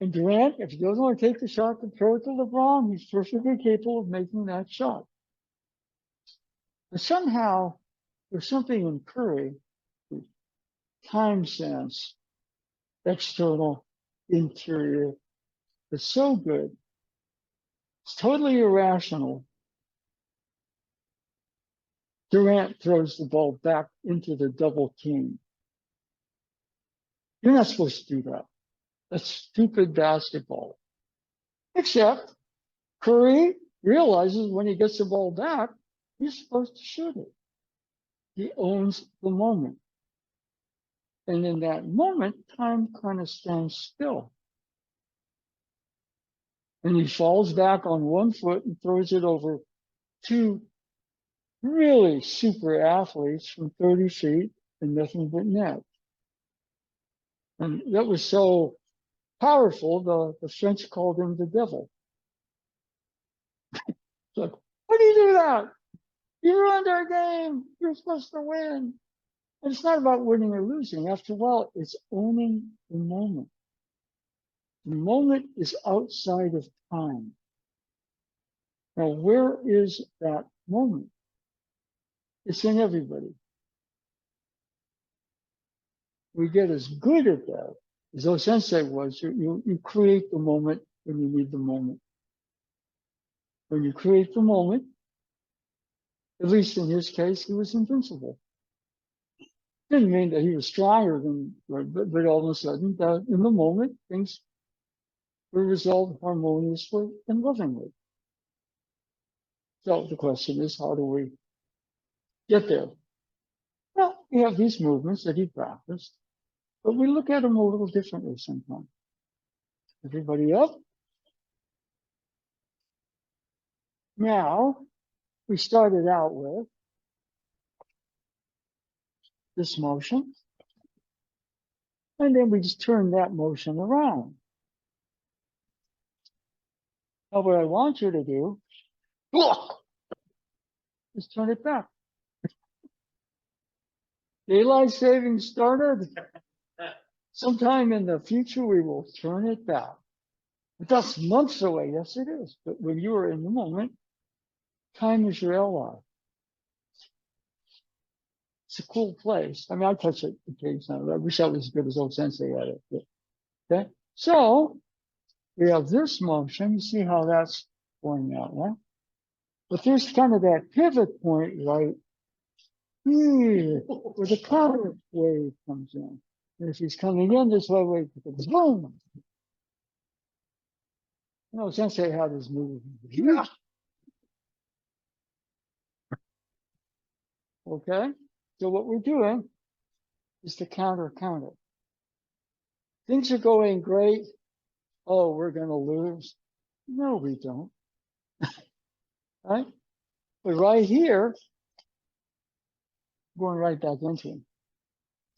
And Durant, if he doesn't want to take the shot to throw it to LeBron, he's perfectly capable of making that shot. But somehow, there's something in Curry, time sense, external, interior, that's so good. It's totally irrational. Durant throws the ball back into the double team. You're not supposed to do that. That's stupid basketball. Except Curry realizes when he gets the ball back, he's supposed to shoot it. He owns the moment. And in that moment, time kind of stands still. And he falls back on one foot and throws it over two really super athletes from 30 feet and nothing but net. And that was so powerful, the French called him the devil. It's like, why do you do that? You ruined our game. You're supposed to win. And it's not about winning or losing. After a while, it's owning the moment. The moment is outside of time. Now, where is that moment? It's in everybody. We get as good at that as O-Sensei was. You create the moment when you need the moment. When you create the moment, at least in his case, he was invincible. Didn't mean that he was stronger than, but all of a sudden, in the moment, things were resolved harmoniously and lovingly. So the question is, how do we get there? Well, we have these movements that he practiced, but we look at them a little differently sometimes. Everybody up? Now, we started out with this motion, and then we just turn that motion around. Now, what I want you to do is turn it back. Daylight savings started. Sometime in the future, we will turn it back. But that's months away. Yes, it is. But when you are in the moment, time is your ally. It's a cool place. I mean, I touch it occasionally. I wish I was as good as O-Sensei at it. But, okay. So we have this motion. You see how that's going out, right? But there's kind of that pivot point right here where the counter wave comes in. And if he's coming in this way, wait, boom. You know, Sensei had his move. Yeah. Okay. So what we're doing is the counter. Things are going great. Oh, we're going to lose. No, we don't. Right? But right here, going right back into him.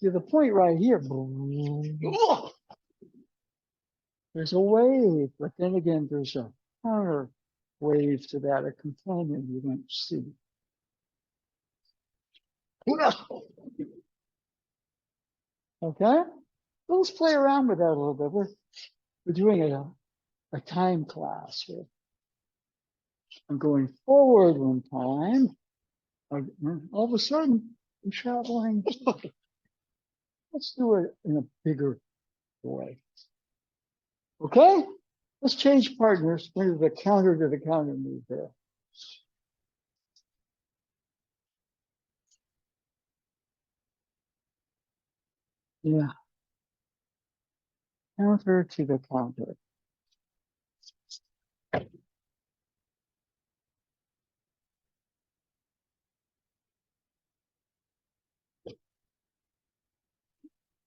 To the point right here, there's a wave, but then again, there's a counter wave to that, a companion you don't see. Okay? Let's play around with that a little bit. We're doing a time class here. I'm going forward one time. All of a sudden, I'm traveling. Let's do it in a bigger way. Okay? Let's change partners. We're the counter to the counter move there. Yeah. Counter to the counter.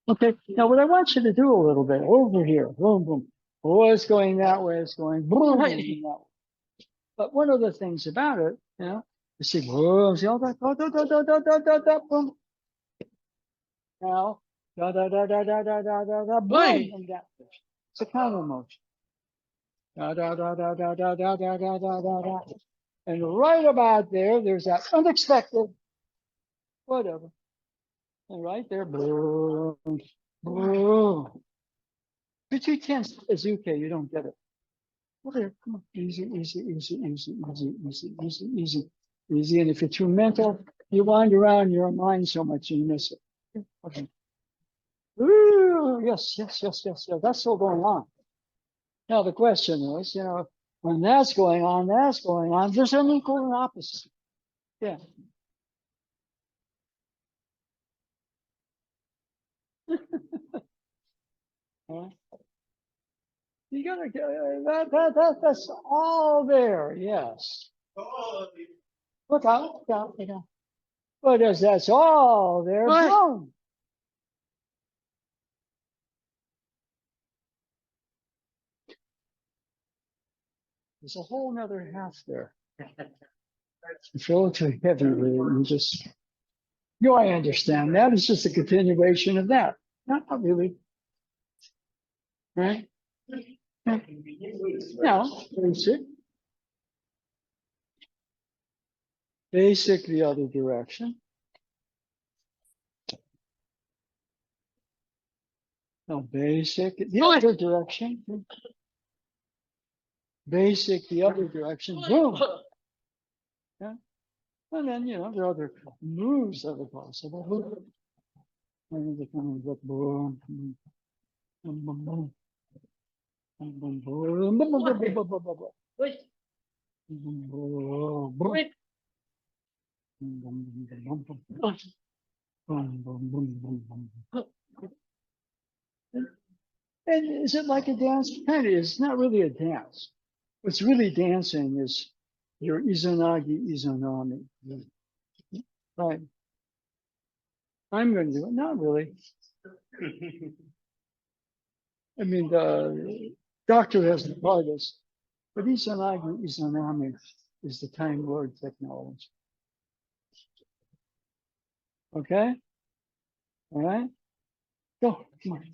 Okay, now what I want you to do a little bit over here, boom, boom. Oh, it's going that way, it's going boom, boom, that way. But one of the things about it, you see, boom, see all that, boom. Now, da da da da da da da da da, boom, and that. It's a counter motion. Da da da da da da da da da da da da. And right about there, there's that unexpected, whatever. And right there, boom, boom. If you're too tense, Azuke, you don't get it. Okay, come on. Easy, easy, easy, easy, easy, easy, easy, easy, easy. And if you're too mental, you wander around your mind so much you miss it. Okay. Ooh, yes, yes, yes, yes, yes. That's still going on. Now the question is, when that's going on, there's an equal and opposite. Yeah. You gotta get that's all there, yes. Look out, look out, look out. But as that's all there, boom. There's a whole nother half there. You feel too heavy with it, you just I understand that. It's just a continuation of that. Not really. Right? No, basic. Basic the other direction. No, basic the other direction. Basic the other direction. Boom. Yeah. And then, there are other moves that are possible. And they kind of look boom, boom, boom, boom, boom, boom, boom, boom, boom, boom, boom, boom, boom. And is it like a dance? Kind of. It's not really a dance. What's really dancing is your Izanagi Izanami. Right. I'm going to do it. Not really. I mean, the doctor has the artist, but Izanagi Izanami is the Time Lord technology. Okay? All right? Go. Come on.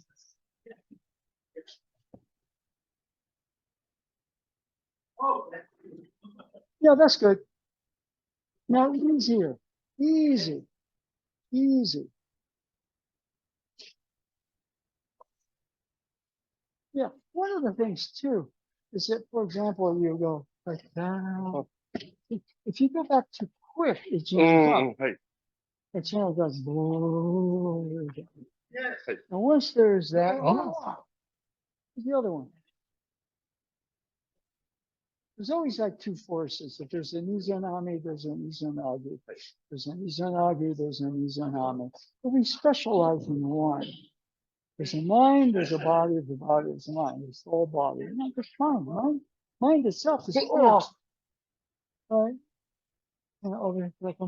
Yeah, that's good. Now, easier. Easy. Easy. Yeah. One of the things, too, is that, for example, you go like that. If you go back too quick, it jams up. It jams up. And once there's that, there's the other one. There's always like two forces. If there's an Izanami, there's an Izanagi. There's an Izanagi, there's an Izanami. But we specialize in one. There's a mind, there's a body, the body is a mind. It's all body. Not just mind. Mind itself is all. Right? And over like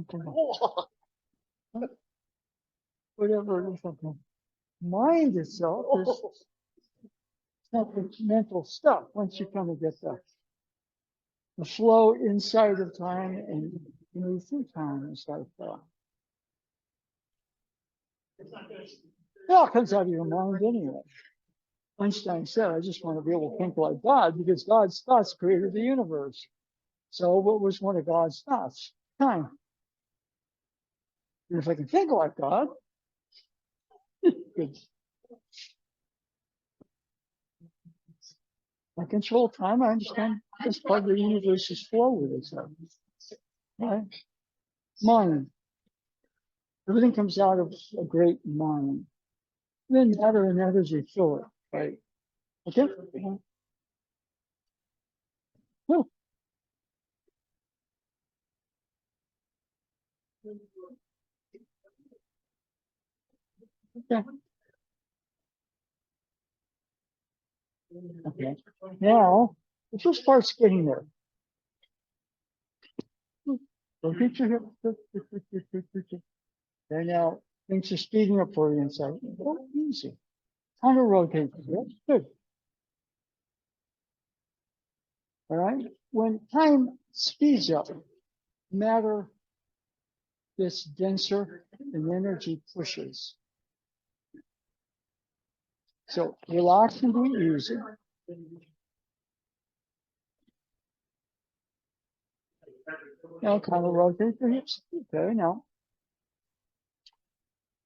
whatever it is. Mind itself is not the mental stuff. Once you kind of get the flow inside of time and move through time and stuff. It all comes out of your mind anyway. Einstein said, I just want to be able to think like God because God's thoughts created the universe. So what was one of God's thoughts? Time. And if I can think like God, good. I control time. I understand this part of the universe's flow with itself. Right? Mind. Everything comes out of a great mind. Then matter and energy fill it. Right? Okay? Well, okay. Okay. Now, the first part's getting there. So get your hip. And now things are speeding up for you inside. Oh, easy. Counter rotate. Good. All right. When time speeds up, matter gets denser and energy pushes. So relax and be easy. Now counter rotate the hips. Okay, now.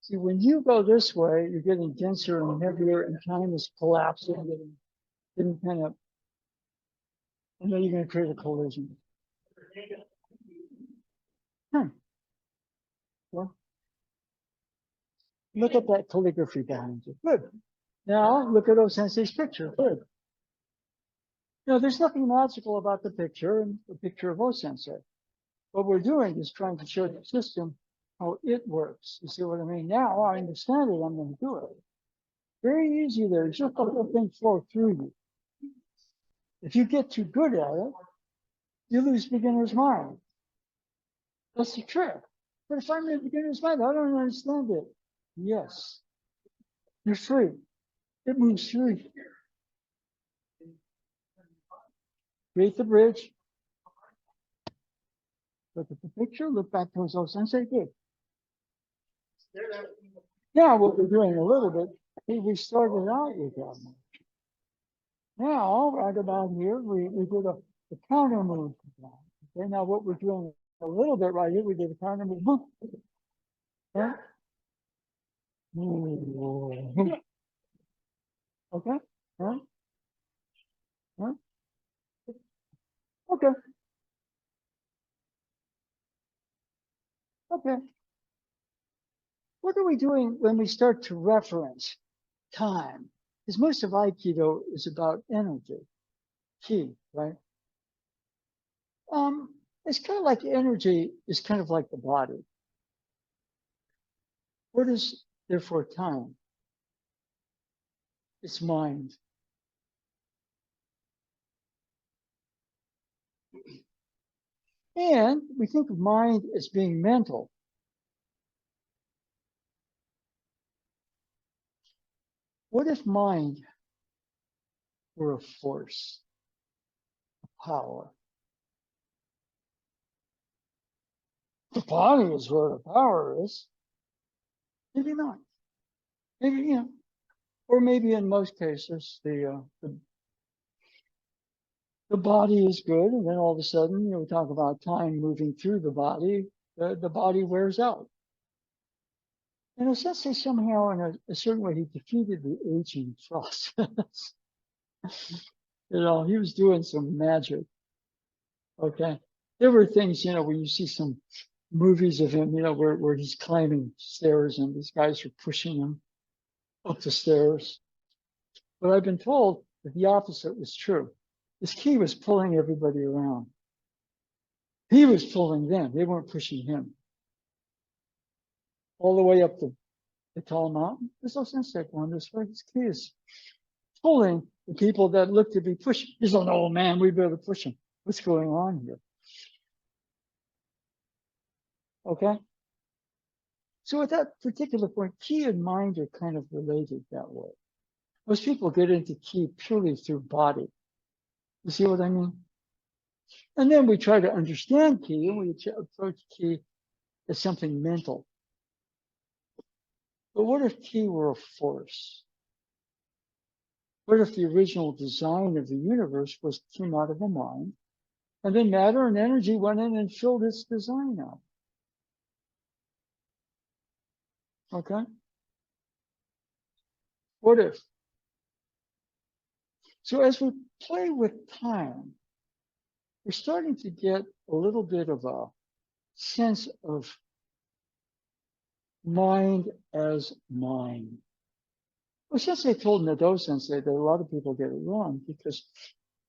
See, when you go this way, you're getting denser and heavier, and time is collapsing, getting kind of, and then you're going to create a collision. Well, look at that calligraphy behind you. Good. Now look at O-sensei's picture. Good. There's nothing magical about the picture and the picture of O-sensei. What we're doing is trying to show the system how it works. You see what I mean? Now I understand it, I'm going to do it. Very easy there. Just let the thing flow through you. If you get too good at it, you lose beginner's mind. That's the trick. But if I'm in beginner's mind, I don't understand it. Yes. You're free. It moves through you. Create the bridge. Look at the picture. Look back towards O-sensei. Good. Now what we're doing a little bit, we started out with that. Now, right about here, we did a counter move. Okay, now what we're doing a little bit right here, we did a counter move. Right? Okay. Right? Right? Okay. Okay. What are we doing when we start to reference time? Because most of Aikido is about energy, ki, right? It's kind of like energy is kind of like the body. What is therefore time? It's mind. And we think of mind as being mental. What if mind were a force, a power? The body is where the power is. Maybe not. Maybe, or maybe in most cases, the body is good, and then all of a sudden, we talk about time moving through the body wears out. And in a sense, somehow, in a certain way, he defeated the aging process. He was doing some magic. Okay. There were things, when you see some movies of him, where he's climbing stairs and these guys are pushing him up the stairs. But I've been told that the opposite was true. His ki was pulling everybody around. He was pulling them. They weren't pushing him. All the way up the tall mountain. There's no sense that going this way. His ki is pulling the people that look to be pushed. He's an old man. We better push him. What's going on here? Okay. So at that particular point, ki and mind are kind of related that way. Most people get into ki purely through body. You see what I mean? And then we try to understand ki, and we approach ki as something mental. But what if ki were a force? What if the original design of the universe came out of a mind, and then matter and energy went in and filled its design out? Okay? What if? So as we play with time, we're starting to get a little bit of a sense of mind as mind. Well, Sensei told Nado Sensei that a lot of people get it wrong because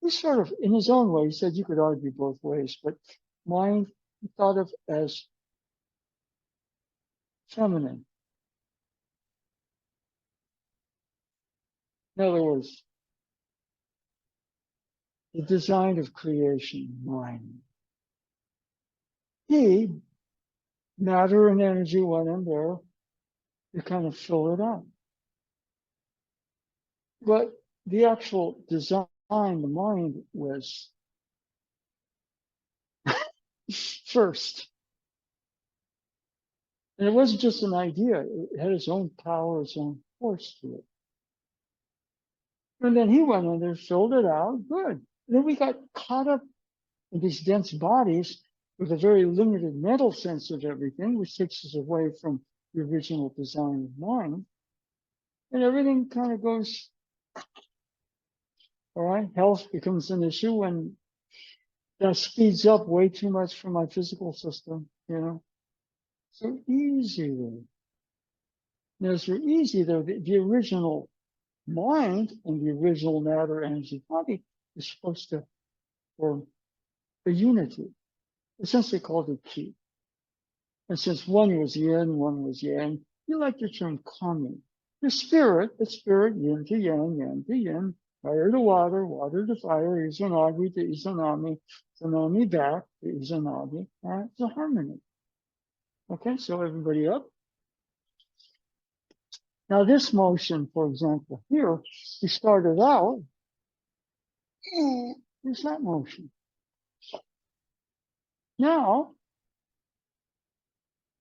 he sort of, in his own way, he said you could argue both ways, but mind he thought of as feminine. In other words, the design of creation, mind. He, matter and energy went in there to kind of fill it out. But the actual design, the mind was first. And it wasn't just an idea, it had its own power, its own force to it. And then he went in there, filled it out, good. And then we got caught up in these dense bodies with a very limited mental sense of everything, which takes us away from the original design of mind. And everything kind of goes, all right, health becomes an issue when that speeds up way too much for my physical system, you know. So easy then. Now, so easy though, the original mind and the original matter energy body is supposed to form a unity, essentially called a ki. And since one was yin, one was yang, you like the term kami. The spirit, yin to yin, fire to water, water to fire, izanagi to izanami, izanami back to izanagi. It's a harmony. Okay, so everybody up. Now this motion, for example, here, we started out, there's that motion. Now,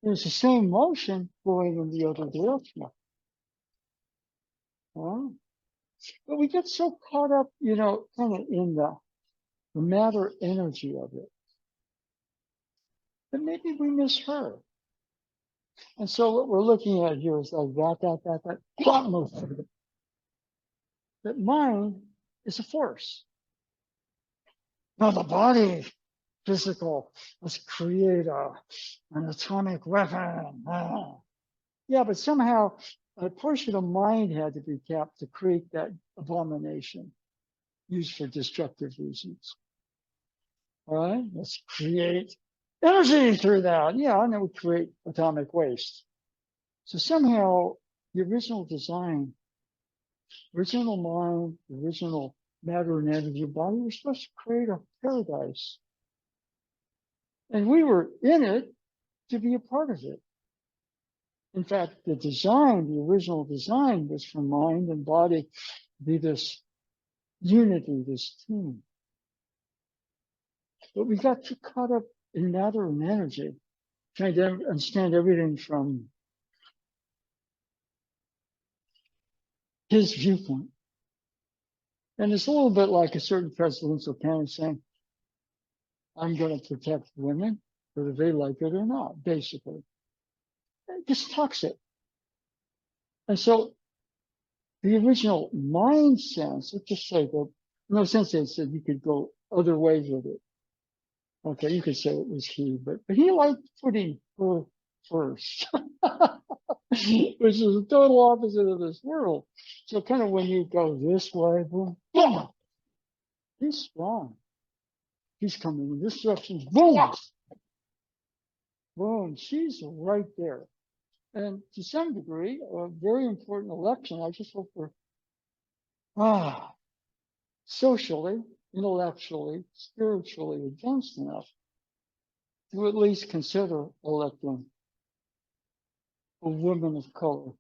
there's the same motion going in the other direction. But we get so caught up, you know, kind of in the matter energy of it, that maybe we miss her. And so what we're looking at here is like that motion. That mind is a force. Now the body, physical, let's create an atomic weapon. Yeah, but somehow a portion of mind had to be kept to create that abomination used for destructive reasons. All right, let's create energy through that. Yeah, and then we create atomic waste. So somehow the original design, original mind, original matter and energy body was supposed to create a paradise. And we were in it to be a part of it. In fact, the design, the original design was for mind and body to be this unity, this team. But we got too caught up in matter and energy, trying to understand everything from his viewpoint. And it's a little bit like a certain presidential candidate saying, I'm going to protect women, whether they like it or not, basically. It just talks it. And so the original mind sense, let's just say that, no sense they said you could go other ways with it. Okay, you could say it was he, but he liked putting her first, which is the total opposite of this world. So kind of when you go this way, boom, boom, he's strong. He's coming in this direction, boom, boom, she's right there. And to some degree, a very important election. I just hope we're socially, intellectually, spiritually advanced enough to at least consider electing a woman of color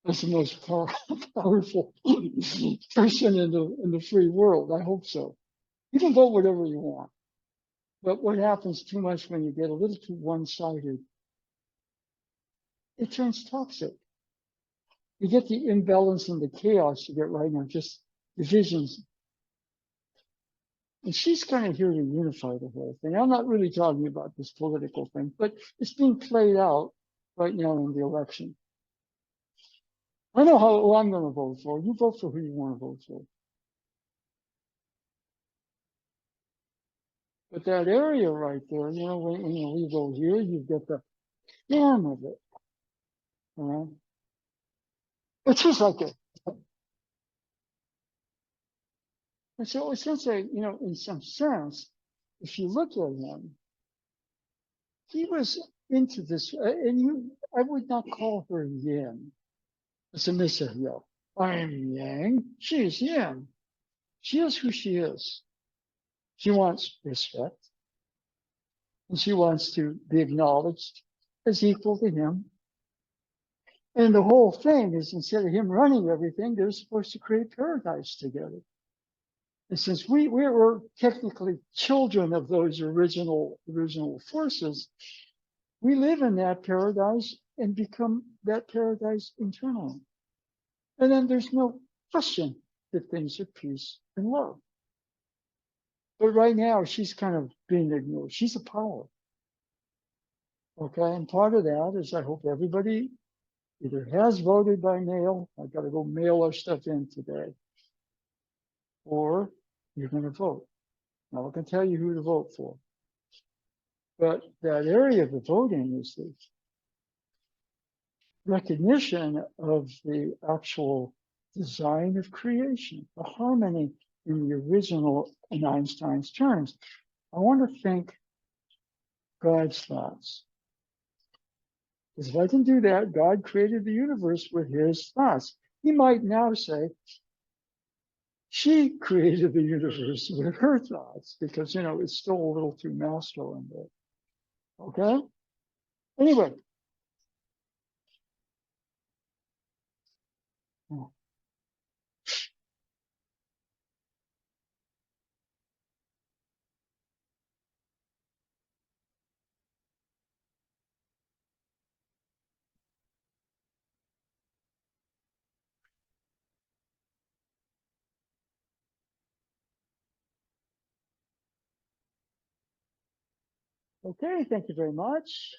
as the most powerful person in the free world. I hope so. You can vote whatever you want. But what happens too much when you get a little too one-sided, it turns toxic. You get the imbalance and the chaos you get right now, just divisions. And she's kind of here to unify the whole thing. I'm not really talking about this political thing, but it's being played out right now in the election. I know who I'm going to vote for. You vote for who you want to vote for. But that area right there, when we go here, you get the stem of it. It's just like it. And so essentially, in some sense, if you look at him, he was into this, I would not call her yin. It's a misahyo. I'm yang. She is yin. She is who she is. She wants respect. And she wants to be acknowledged as equal to him. And the whole thing is, instead of him running everything, they're supposed to create paradise together. And since we were technically children of those original forces, we live in that paradise and become that paradise internally. And then there's no question that things are peace and love. But right now, she's kind of being ignored. She's a power. Okay, and part of that is I hope everybody either has voted by mail, I got to go mail our stuff in today, or you're going to vote. Now, I can tell you who to vote for. But that area of the voting is the recognition of the actual design of creation, the harmony in the original, in Einstein's terms. I want to think God's thoughts. Because if I can do that, God created the universe with his thoughts. He might now say, she created the universe with her thoughts, because, it's still a little too masculine there. Okay? Anyway. Okay, thank you very much.